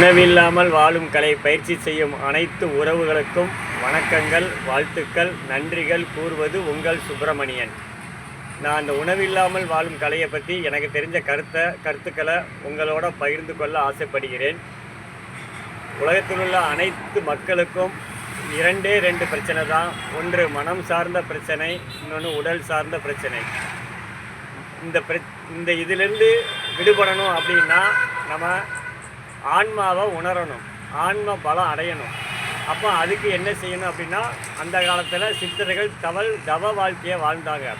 உணவில்லாமல் வாழும் கலை பயிற்சி செய்யும் அனைத்து உறவுகளுக்கும் வணக்கங்கள், வாழ்த்துக்கள், நன்றிகள் கூறுவது உங்கள் சுப்பிரமணியன். நான் அந்த உணவில்லாமல் வாழும் கலையை பற்றி எனக்கு தெரிஞ்ச கருத்துக்களை உங்களோட பகிர்ந்து கொள்ள ஆசைப்படுகிறேன். உலகத்தில் உள்ள அனைத்து மக்களுக்கும் இரண்டே பிரச்சனை தான். ஒன்று மனம் சார்ந்த பிரச்சனை, இன்னொன்று உடல் சார்ந்த பிரச்சனை. இந்த இதிலிருந்து விடுபடணும் அப்படின்னா நம்ம ஆன்மாவை உணரணும், ஆன்ம பலம் அடையணும். அப்போ அதுக்கு என்ன செய்யணும் அப்படின்னா, அந்த காலத்தில் சித்தர்கள் தவ வாழ்க்கையை வாழ்ந்தாங்க.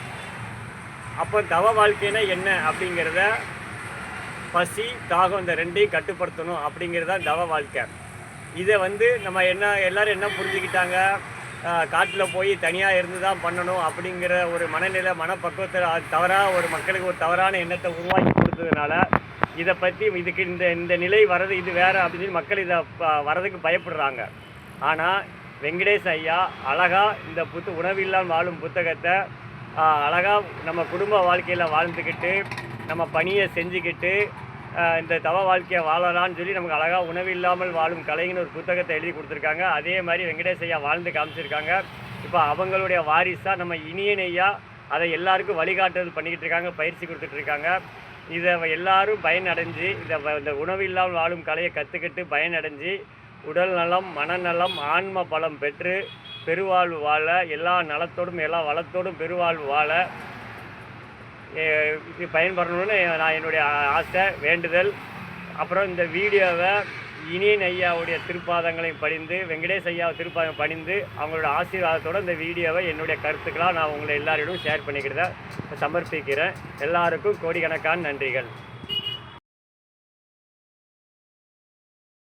அப்போ தவ வாழ்க்கைன்னா என்ன அப்படிங்கிறத, பசி தாகம் இந்த ரெண்டையும் கட்டுப்படுத்தணும் அப்படிங்கிறதா தவ வாழ்க்கை. இதை நம்ம எல்லோரும் என்ன புரிஞ்சுக்கிட்டாங்க, காட்டில் போய் தனியாக இருந்து தான் பண்ணணும் அப்படிங்கிற ஒரு மனப்பக்குவத்தில் தவறாக ஒரு மக்களுக்கு ஒரு தவறான எண்ணத்தை உருவாக்கி கொடுத்ததுனால இதை பற்றி இதுக்கு இந்த நிலை வர்றது இது வேறு அப்படின்னு மக்கள் இதை வர்றதுக்கு பயப்படுறாங்க. ஆனால் வெங்கடேஷ் ஐயா அழகாக இந்த உணவில்லாமல் வாழும் புத்தகத்தை அழகாக நம்ம குடும்ப வாழ்க்கையில் வாழ்ந்துக்கிட்டு நம்ம பணியை செஞ்சுக்கிட்டு இந்த தவ வாழ்க்கையை வாழலான்னு சொல்லி நமக்கு அழகாக உணவில்லாமல் வாழும் கலைன்னு ஒரு புத்தகத்தை எழுதி கொடுத்துருக்காங்க. அதே மாதிரி வெங்கடேஷ் ஐயா வாழ்ந்து காமிச்சிருக்காங்க. இப்போ அவங்களுடைய வாரிசாக நம்ம இனியன் ஐயா அதை எல்லாருக்கும் வழிகாட்டுதல் பண்ணிக்கிட்டு இருக்காங்க, பயிற்சி கொடுத்துட்ருக்காங்க. இதை எல்லாரும் பயனடைஞ்சு இந்த உணவில்லாமல் வாழும் கலையை கற்றுக்கிட்டு பயனடைஞ்சு உடல் நலம், மனநலம், ஆன்ம பலம் பெற்று பெருவாழ்வு வாழ, எல்லா நலத்தோடும் எல்லா வளத்தோடும் பெருவாழ்வு வாழ இது பயன்படணும்னு நான் என்னுடைய ஆசை, வேண்டுதல். அப்புறம் இந்த வீடியோவை இனியன் ஐயாவுடைய திருப்பாதங்களையும் படிந்து, வெங்கடேஷ் ஐயாவை திருப்பாதம் பணிந்து அவங்களோட ஆசீர்வாதத்தோடு இந்த வீடியோவை என்னுடைய கருத்துக்களாக நான் உங்களை எல்லாரிடம் ஷேர் பண்ணிக்கிறத சமர்ப்பிக்கிறேன். எல்லாருக்கும் கோடிக்கணக்கான நன்றிகள்.